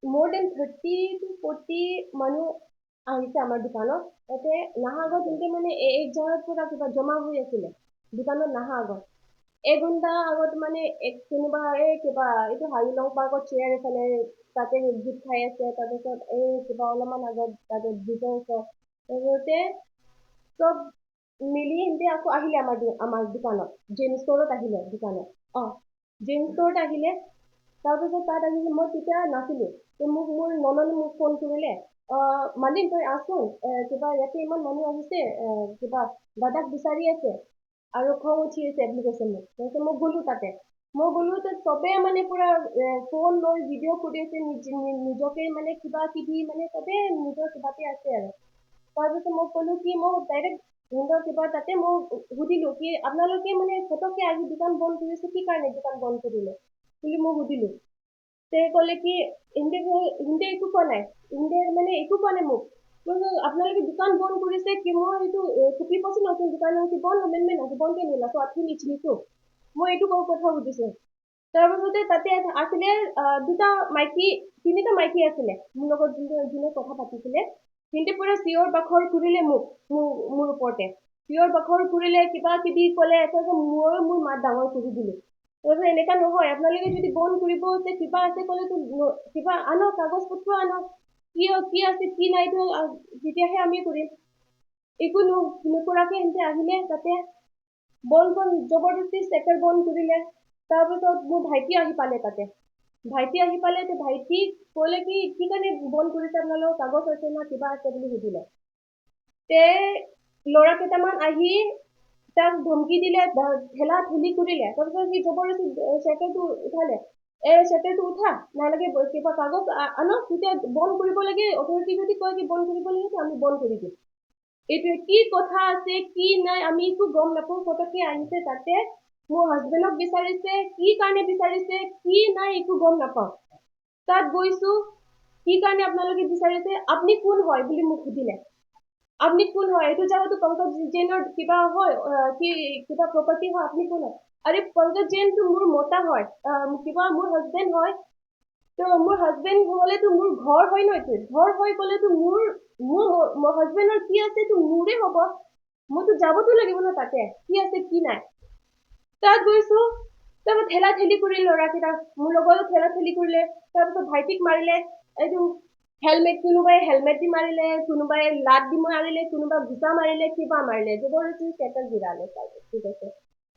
more than 30 to 40 মানুহ আহিছে আমাৰ দোকানত তাতে নাহা আগত তেন্তে মানে এক জাগাত পুৰা কিবা জমা হৈ আছিলে দোকানত নাহা আগত এঘণ্টা আগত মানে কোনোবা কিবা এইটো হাইলং পাৰ্কত চেয়াৰ এফালে তাতে গোট খাই আছে তাৰপিছত কিবা অলপমান আগত তাতে ব্ৰিজৰ ওচৰত তাৰপিছতে চব মিলি সিহঁতে আকৌ আহিলে আমাৰ দোকানত জেন ষ্টৰত আহিলে দোকানত জেন ষ্টৰত আহিলে তাৰপিছত তাত আহিলে মই তেতিয়া নাছিলো মোক মোৰ নননে মোক ফোন কৰিলে মালিক তই আছোন কিবা ইয়াতে ইমান মানুহ আহিছে কিবা দাদাক বিচাৰি আছে আৰু খং উঠি আছে বুলি কৈছে মোক তাৰপিছত মই গ'লো তাতে মই গ'লো তাত চবে মানে পুৰা ফোন লৈ ভিডিঅ' কৰি আছে নিজকে মানে কিবা কিবি মানে চবে নিজৰ কিবাতে আছে আৰু তাৰপিছত মই ক'লো কি মই ডাইৰেক্ট সিহঁতৰ কিবা তাতে মই সুধিলো কি আপোনালোকে মানে ফটককে আহি দোকান বন্ধ কৰিছে কি কাৰণে দোকান বন্ধ কৰিলে বুলি মই সুধিলো তে ক'লে কি হিন্দে একো কোৱা নাই হিন্দে মানে একো কোৱা নাই মোক আপনালোকে দোকান বন্ধ কৰিছে কি মই এইটো 50% নতুন দোকান হৈছে বন্ধ মেনমেন আছে বন্ধ কেন होला তো আপনি নিচিনিতো মই এইটো কথা সুধিছো তাৰপিছতে তাতে আছিলে দুটা মাইকী তিনিটা মাইকী আছিলে মোৰ লগত যোনে কথা পাতিছিলে সিহঁতে পুৰা চিঞৰ বাখৰ কৰিলে মোৰ ওপৰতে চিঞৰ বাখৰ কৰিলে কিবা কিবি ক'লে তাৰপিছত ময়ো মোৰ মাত ডাঙৰ কৰি দিলো তাৰপিছত এনেকা নহয় আপোনালোকে যদি বন্ধ কৰিব কিবা আছে ক'লেতো কিবা আনক কাগজ পত্ৰ আনক কি আছে কি নাইতো তেতিয়াহে আমি কৰিম একো নকৰাকে সিহঁতে আহিলে তাতে বন্ধ জবৰদস্তি চেকাৰ বন্ধ কৰিলে তাৰপিছত মোৰ ভাইটি আহি পালে তাতে ভাইটি আহি পালে ভাইটি ক'লে কি কাৰণে বন্ধ কৰিছে আপোনালোকৰ কাগজ আছে না কিবা আছে বুলি সুধিলে তে ল'ৰা কেইটামান আহি তাক ধমকি দিলে ঠেলা ঠেলি কৰিলে তাৰপিছত সি জবৰদস্তি চেকাৰটো উঠালে চেকাৰটো উঠা নালাগে কিবা কাগজ আনক তেতিয়া বন্ধ কৰিব লাগে অথৰিটি যদি কয় কি বন্ধ কৰিব লাগে আমি বন্ধ কৰি দিম এইটোৱে কি কথা আছে কি নাই আমি একো গম নাপাওঁ পটককে আহিছে তাতে মোৰ হাজবেণ্ডক বিচাৰিছে কি কাৰণে বিচাৰিছে কি নাই একো গম নাপাওঁ তাত গৈছো কি কাৰণে আপোনালোকে বিচাৰিছে আপুনি কোন হয় বুলি মোক সুধিলে আপনি কোন হয় এইটো জাগাতো পংকজ জেনৰ কিবা হয় কি কিবা প্ৰপাৰ্টি হয় আপুনি কোন হয় আৰে পংকজ জেনটো মোৰ মতা হয় কিবা মোৰ হাজবেণ্ড হয় তো মোৰ হাজবেণ্ড হ'লেতো মোৰ ঘৰ হয় ন এইটো ঘৰ হৈ গ'লেতো মোৰ হাজবেণ্ডৰ কি আছে তো মোৰে হ'ব মইতো যাবতো লাগিব ন তাতে কি আছে কি নাই তাত গৈছো তাৰপিছত ঠেলা ঠেলি কৰিলে ল'ৰাকেইটা মোৰ লগতো ঠেলা ঠেলি কৰিলে তাৰপিছত ভাইটিক মাৰিলে এইটো হেলমেট কোনোবাই হেলমেট দি মাৰিলে কোনোবাই লাট দি মাৰিলে কোনোবাই ঘোচা মাৰিলে কিবা মাৰিলে জবৰদস্তি চেকেল গিৰালে ঠিক আছে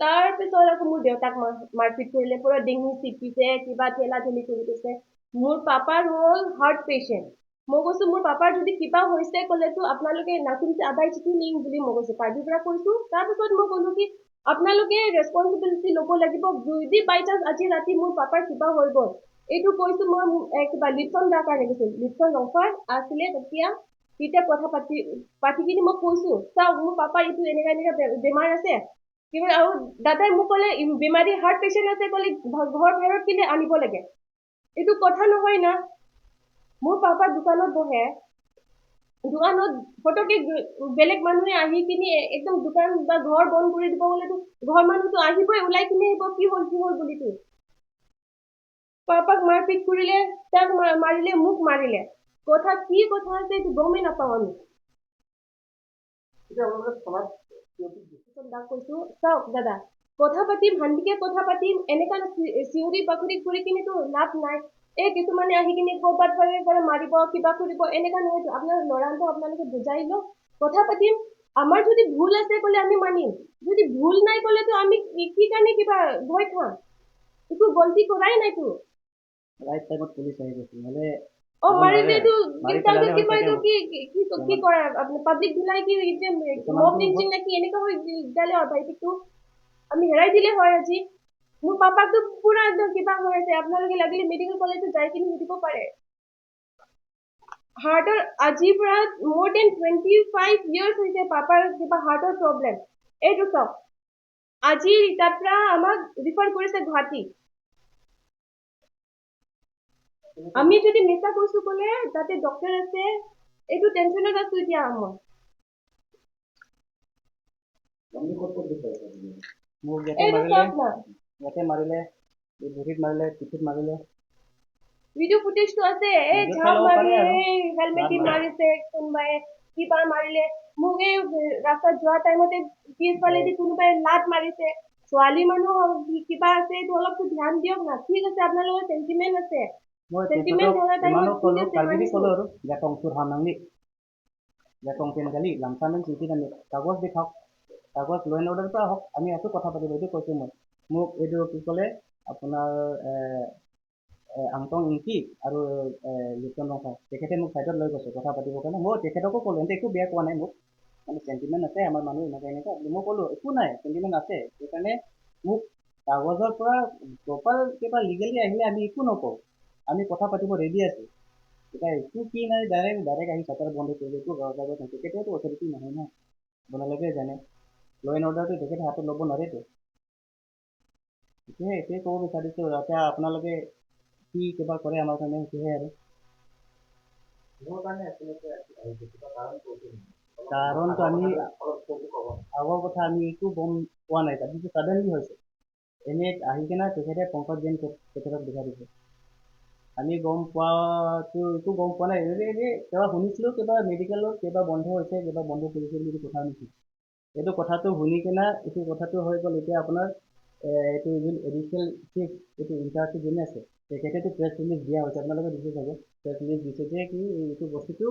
তাৰপিছত আকৌ মোৰ দেউতাক মাৰপিট কৰিলে পুৰা ডিঙি চিপিছে কিবা ঠেলা ঠেলি কৰি দিছে মোৰ পাপাৰ হ'ল হাৰ্ট পেচেণ্ট মই কৈছো মোৰ পাপাৰ যদি কিবা হৈছে ক'লেতো আপোনালোকে নাচিছে আদায় চিঠি নিম বুলি মই কৈছো পাৰ্টিৰ পৰা কৈছো তাৰপিছত মই ক'লো কি আপোনালোকে ৰেছপনচিবিলিটি ল'ব লাগিব যদি বাই চান্স আজি ৰাতি মোৰ পাপাৰ কিবা হৈ গ'ল এইটো কৈছো মই কিবা লিপচন দাৰ কাৰণে কৈছো লিপচন অফাৰ আছিলে তেতিয়া কথা পাতি কিনি মই কৈছো চাওক মোৰ পাপাৰ এইটো এনেকা বেমাৰ আছে কিবা আৰু দাদাই মোক ক'লে বেমাৰী হাৰ্ট পেচেণ্ট আছে ক'লে ঘৰ বাহিৰত কিনে আনিব লাগে এইটো কথা নহয় না মোৰ পাপা দোকানত বহে দোকানত ফটকে বেলেগ মানুহে আহি কিনি একদম দোকান বা ঘৰ বন্ধ কৰি দিব গ'লেতো ঘৰ মানুহতো আহিবই ওলাই কিনে আহিব কি হ'ল বুলিতো পাপাক মাৰপিট কৰিলে তাক মাৰিলে মোক মাৰিলে কথা কি কথা আছে এইটো গমেই নাপাওঁ আমি কৈছো চাওক দাদা কথা পাতিম শান্তিকে কথা পাতিম এনেকা চিঞৰি বাখৰি কৰি কিনেতো লাভ নাই কিছুমানে আহি কিনে ক'ৰবাত পৰা মাৰিব কিবা কৰিব এনেকা নহয়তো আপোনাৰ ল'ৰাটো আপোনালোকে বুজাই লওক কথা পাতিম আমাৰ যদি ভুল আছে ক'লে আমি মানিম যদি ভুল নাই ক'লেতো আমি কি কাৰণে কিবা ভয় খাম একো গলতি কৰাই নাইতো ৰাইট টাইমত পুলিশ আহি গৈছিল মানে মাৰিলেতো কিবা এইটো কি কৰে আপুনি পাব্লিক দিলাই কি মব লিঞ্চিং নাকি এনেকা হৈ গ'লে ভাইটিকটো আমি হেৰাই দিলে হয় আজি মোৰ পাপাকতো পুৰা একদম কিবা হৈ আছে আপোনালোকে লাগিলে মেডিকেল কলেজত যাই কিনে সুধিব পাৰে হাৰ্টৰ আজিৰ পৰা মোৰ দেন 25 years হৈছে পাপাৰ কিবা হাৰ্টৰ প্ৰব্লেম এইটো চাওক আজি তাৰ পৰা আমাক ৰিফাৰ কৰিছে গুৱাহাটী আমি যদি মিছা কৈছো ক'লে তাতে ডক্টৰ আছে এইটো টেনচনত আছো এতিয়া মই মোক ইয়াতে মাৰিলে ভৰিত মাৰিলে পিঠিত মাৰিলে ভিডিঅ' ফুটেজটো আছে, এই ভিডিঅ'ত চাই ঝাপ ল'ব মাৰি পাৰে আৰু হেলমেট গাত দি মাৰি মাৰিছে কোনোবাই, কিবা মাৰিলে, মোক এই ৰাস্তাত যোৱা টাইমতে পিছফালেদি কোনোবাই লাত মাৰিছে। ছোৱালী মানুহ কিবা আছে, এইটো অলপতো ধ্যান দিয়ক না। ঠিক আছে আপোনালোকৰ চেণ্টিমেণ্ট আছে, মই চেণ্টিমেণ্ট তেখেতক থকা টাইমত ইমানো ঠিক ক'লো, আছে কাৰ্বিদি মানিছো। ক'লো আৰু jatong surham nangni, jatong pengali, lamsamen siti nani, কাগজ দেখাওক, কাগজ ল এণ্ড অৰ্ডাৰৰ পৰা আহক, আমি আছো কথা পাতিব, এইটো কৈছো মই। মোক এইটো কি ক'লে আপোনাৰ আংটং ইংকি আৰু লিপটন ৰংখাই, তেখেতে মোক ছাইডত লৈ গৈছে কথা পাতিবৰ কাৰণে। মই তেখেতকো ক'লো, এন্তে একো বেয়া কোৱা নাই মোক, মানে চেণ্টিমেণ্ট আছে আমাৰ মানুহ এনেকুৱা এনেকুৱা, মই ক'লো একো নাই চেণ্টিমেণ্ট আছে, সেইকাৰণে মোক কাগজৰ পৰা প্ৰপাৰ কিবা লিগেলি আহিলে আমি একো নকওঁ, আমি কথা পাতিব ৰেডি আছো। এতিয়া একো কি নাই, ডাইৰেক্ট ডাইৰেক্ট আহি চাটাৰ বন্ধ কৰি একো কাগজ নাই, তেখেতেওতো অথৰিটি নহয় ন, আপোনালোকে জানে ল এণ্ড অৰ্ডাৰটো তেখেতে হাতত ল'ব নোৱাৰেতো। এইটোৱে ক'ব বিচাৰিছো, এতিয়া আপোনালোকে কি কিবা কৰে আমাৰ কাৰণে, সেইটোহে আৰু। কাৰণটো আমি আগৰ কথা আমি একো গম পোৱা নাই, তাৰপিছত ছাডেনলি হৈছে এনে আহি কিনে তেখেতে পংকজ জৈন তেখেতক দেখা দিছে। আমি গম পোৱাটো একো গম পোৱা নাই, এনেই কিবা শুনিছিলোঁ, কিবা মেডিকেলত কিবা বন্ধ হৈছে, কিবা বন্ধ কৰিছে বুলি কথা শুনিছোঁ। এইটো কথাটো শুনি কিনে এইটো কথাটো হৈ গ'ল। এতিয়া আপোনাৰ এইটো যোন এডিচনেল চিফ এইটো ইনচাৰ্জটো যোনে আছে, তেখেতেতো প্ৰেছ ৰিলিজ দিয়া হৈছে, আপোনালোকে দিছে চাগে, প্ৰেছ ৰিলিজ দিছে যে কি এইটো বস্তুটো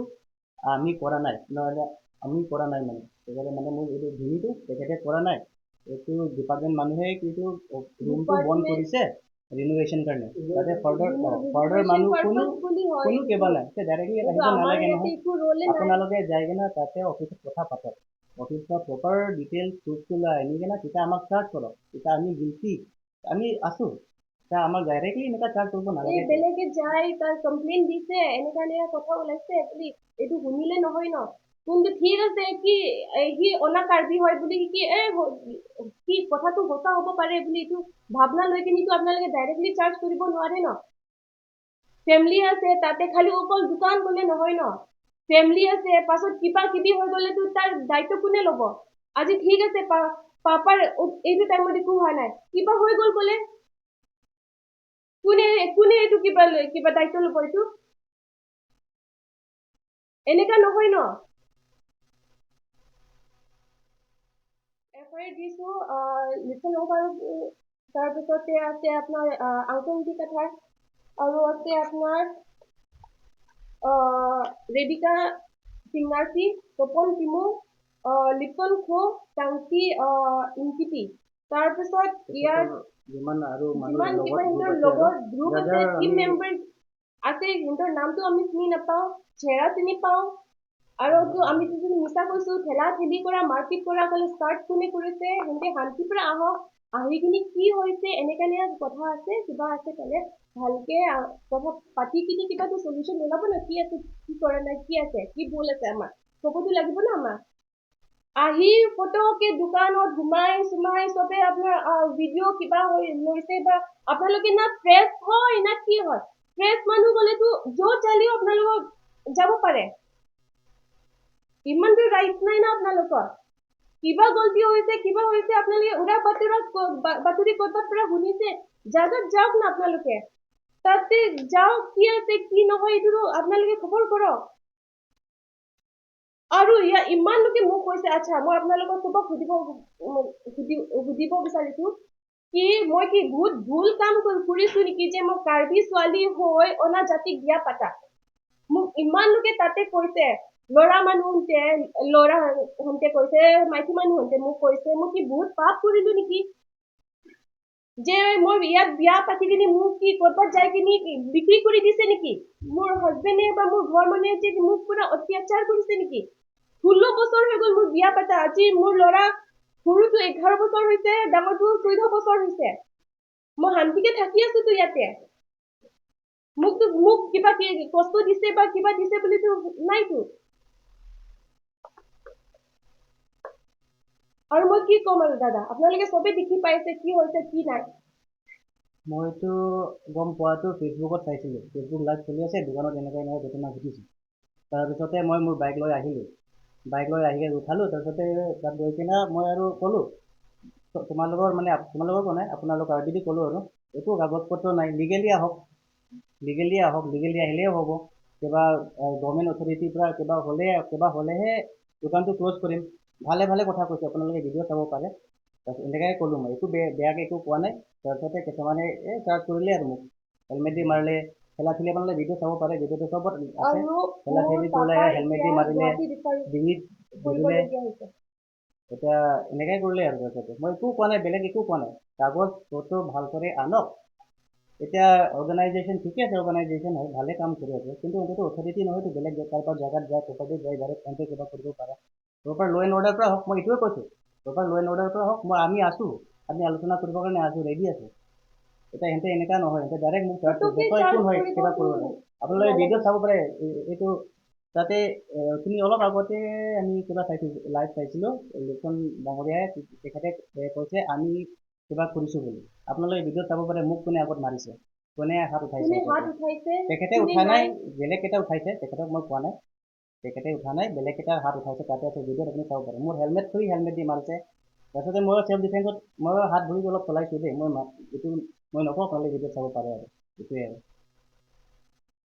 আমি কৰা নাই, নহ'লে আমি কৰা নাই মানে, তেখেতে মানে মোৰ এইটো ভূমিটো তেখেতে কৰা নাই, এইটো ডিপাৰ্টমেণ্ট মানুহে কিন্তু ৰুমটো বন্ধ ডিপাৰ্টমেণ্ট কৰিছে ৰিনোভেশ্যন কাৰণে, তাতে ফাৰ্ডাৰ ৰিনোভেশ্যন মানুহ কোনো পাৰপাছ বুলি হয় কোনো এইটো। কিবা নাই, ডাইৰেক্টলি কিন্তু আহিব আমাৰ নালাগে ইয়াতে নহয়, একো ৰোলে নাই। আপোনালোকে যাই কিনে তাতে অফিচত কথা পাতক, অফিচত প্ৰপাৰ ডিটেইলছ প্ৰুফটো লৈ আনি কিনে তেতিয়া আমাক চাৰ্জ কৰক, তেতিয়া আমি গিল্টি আমি আছো, এতিয়া আমাক ডাইৰেক্টলি এনেকুৱা চাৰ্জ কৰিব এই নালাগেতো। বেলেগে যাই তাৰ কমপ্লেইন দিছে, এনেকা এনেকা কথা ওলাইছে বুলি এইটো শুনিলে নহয় ন। কিন্তু ঠিক আছে কি সি অনা কাৰ্বি হয় বুলি কি কি কথাটো সঁচা হ'ব পাৰে বুলি এইটো ভাৱনা লৈ কিনিতো আপোনালোকে ডাইৰেক্টলি চাৰ্জ কৰিব নোৱাৰে ন। ফেমিলি আছে, তাতে খালি অকল দোকান গ'লে নহয় ন, ফেমিলি আছে, পাছত কিবা কিবি হৈ গ'লেতো তাৰ দায়িত্ব কোনে ল'ব? আজি ঠিক আছে পাপাৰ এইটো টাইমত একো হোৱা নাই, কিবা হৈ গ'ল বোলে, কোনে কোনে এইটো কিবা দায়িত্ব ল'ব? এইটো এনেকা নহয় ন। এফআইআৰ দিছো লিচন আৰু তাৰপিছতে আছে আপোনাৰ আংকংকি কাঠাৰ, আৰু আছে আপোনাৰ ৰেবিকা সিংগাৰ্চি, তপন টিমু, লিপন খো, টাংকি ইনকিটি। তাৰপিছত ইয়াৰ যিমান আৰু মানুহ যিমান কিবা লগত গ্ৰুপ সিহঁতৰ আছে আৰু লগৰ গ্ৰুপ যাৰ আছে, যাৰ টিম আমি মেম্বাৰ আছে, সিহঁতৰ নামটো আমি চিনি নাপাওঁ, চেহেৰা চিনি পাওঁ। আৰু আমি যদি মিছা কৈছো, ঠেলা ঠেলি কৰা মাৰপিট কৰা ক'লে ষ্টাৰ্ট কোনে কৰিছে, সিহঁতে শান্তিৰ পৰা আহক, আহি কিনি কি হৈছে এনেকা কথা আছে, কিবা আছে ক'লে ভালকে কথা পাতি কিনি কিবাটো চলিউশ্যন ওলাব ন, কি আছে কি কৰা নাই, কি আছে কি ভুল আছে, আমাৰ চবতো লাগিব ন। আমাৰ আহি ফটোকে দোকানত ঘুমাই চুমাই চবে আপোনাৰ ভিডিঅ' কিবা লৈছে, বা আপোনালোকে না প্ৰেছ হয় না কি হয়, প্ৰেছ মানুহ গ'লেতো য'ত চালেও আপোনালোকক যাব পাৰে, ইমানটো ৰাইট নাই না আপোনালোকৰ। কিবা গলতি হৈছে কিবা হৈছে আপোনালোকে উৰা বাতৰি ক'ৰবাৰ পৰা শুনিছে, জাগাত যাওক না আপোনালোকে, তাতে যাওক, কি আছে কি নহয় এইটো আপোনালোকে খবৰ কৰক। আৰু ইমান লোকে মোক কৈছে, আচ্ছা মই আপোনালোকক চবক সুধিব বিচাৰিছো কি মই কি বহুত ভুল কাম কৰিছো নেকি, যে মই কাৰ্বি ছোৱালী হৈ অনা জাতিক বিয়া পাতা। মোক ইমান লোকে তাতে কৈছে, ল'ৰা মানুহতে কৈছে, মাইকী মানুহতে মোক কৈছে, মই কি বহুত পাপ কৰিলো নেকি, যে মই ইয়াত বিয়া পাতি কিনি মোক কি ক'ৰবাত যাই কিনি বিক্ৰী কৰি দিছে নেকি, মোৰ হাজবেণ্ডে বা মোৰ ঘৰ মানুহে যে মোক পুৰা অত্যাচাৰ কৰিছে নেকি। 16 বছৰ হৈ গ'ল মোৰ বিয়া পাতা, আজি মোৰ ল'ৰা সৰুটো 11 বছৰ হৈছে, ডাঙৰটো 14 বছৰ হৈছে, মই শান্তিকে থাকি আছো তো ইয়াতে। মোক কিবা কষ্ট দিছে বা কিবা দিছে বুলিতো নাইতো। আৰু মই কি ক'ম আৰু দাদা, আপোনালোকে চবে দেখি পাইছে কি হৈছে কি নাই। মইতো গম পোৱাটো ফেচবুকত চাইছিলোঁ, ফেচবুক লাইভ চলি আছে, দোকানত এনেকুৱা এনেকুৱা ঘটনা ঘটিছে, তাৰপিছতে মই মোৰ বাইক লৈ আহিলোঁ, বাইক লৈ আহি উঠালোঁ, তাৰপিছতে তাত গৈ কিনে মই আৰু ক'লোঁ, তোমালোকৰ কোৱা নাই, আপোনালোকৰ আৰবিদি ক'লোঁ আৰু একো কাগজ পত্ৰ নাই, লিগেলি আহক, লিগেলি আহক, লিগেলি আহিলেও হ'ব। কিবা গভৰ্ণমেণ্ট অথৰিটিৰ পৰা কিবা হ'লেহে দোকানটো ক্ল'জ কৰিম। ভালে ভালে কথা কৈছোঁ, আপোনালোকে ভিডিঅ' চাব পাৰে। তাৰপিছত এনেকৈ ক'লোঁ মই, একো বেয়াকৈ একো কোৱা নাই। তাৰপিছতে কিছুমানে চাৰ্জ কৰিলে আৰু মোক হেলমেট দি মাৰিলে, ঠেলাঠেলি আপোনালোকে ভিডিঅ' চাব পাৰে, ভিডিঅ'টো চবত আছে। আৰু মোৰ ঠেলাঠেলি কৰিলে, পাপা হেলমেট দি এতিয়া মাৰিলে, গুৱাহাটী ৰিফাৰ ডিঙিত বহিলে। কৰিবলগীয়া হৈছে। এতিয়া এনেকৈ কৰিলে আৰু তাৰপিছতে মই একো কোৱা নাই, বেলেগ একো কোৱা নাই। কাগজ পত্ৰ ভালদৰে আনক। এতিয়া অৰ্গেনাইজেশ্যন ঠিকে আছে, অৰ্গেনাইজেশ্যন হয়, ভালে কাম কৰি আছে, কিন্তু এইটো অথৰিটি নহয়তো বেলেগ কাৰোবাৰ জেগাত যায়, প্ৰপাৰ্টিত যায়, ডাইৰেক্ট এণ্ট্ৰি কিবা কৰিব পাৰে। প্ৰপাৰ ল' এণ্ড অৰ্ডাৰ পৰা হওক, মই এইটোৱে কৈছোঁ, প্ৰপাৰ ল' এণ্ড অৰ্ডাৰ পৰা হওক। আমি আছোঁ, আমি আলোচনা কৰিবৰ কাৰণে আছোঁ, ৰেডি আছোঁ। এতিয়া সিহঁতে এনেকুৱা নহয়, সিহঁতে ডাইৰেক্ট মোক চাৰ্জ কৰিছে, তই কোন হয় কিবা কৰিব লাগে। আপোনালোকে ভিডিঅ' চাব পাৰে। এইটো তাতে তুমি অলপ আগতে আমি কিবা চাইছিলোঁ, লাইভ চাইছিলোঁ, লিখন ডাঙৰীয়াই তেখেতে কৈছে আমি কিবা কৰিছোঁ বুলি। আপোনালোকে ভিডিঅ' চাব পাৰে, মোক কোনে আগত মাৰিছে, কোনে হাত উঠাইছে। কোনে হাত উঠাইছে, তেখেতে উঠা নাই, বেলেগ এটা উঠাইছে, তেখেতক মই কোৱা নাই। তেখেতে উঠা নাই, বেলেগ এটা হাত উঠাইছে, তাতে আছে ভিডিঅ'ত আপুনি চাব পাৰে। মোৰ হেলমেট খুলি হেলমেট দি মাৰিছে। তাৰপিছতে মই চেল্ফ ডিফেন্সত মই হাত ভৰি অলপ চলাইছোঁ দেই, এইটো মই নকওঁ, আপোনালোকে ভিডিঅ'ত চাব পাৰে আৰু এইটোৱে আৰু।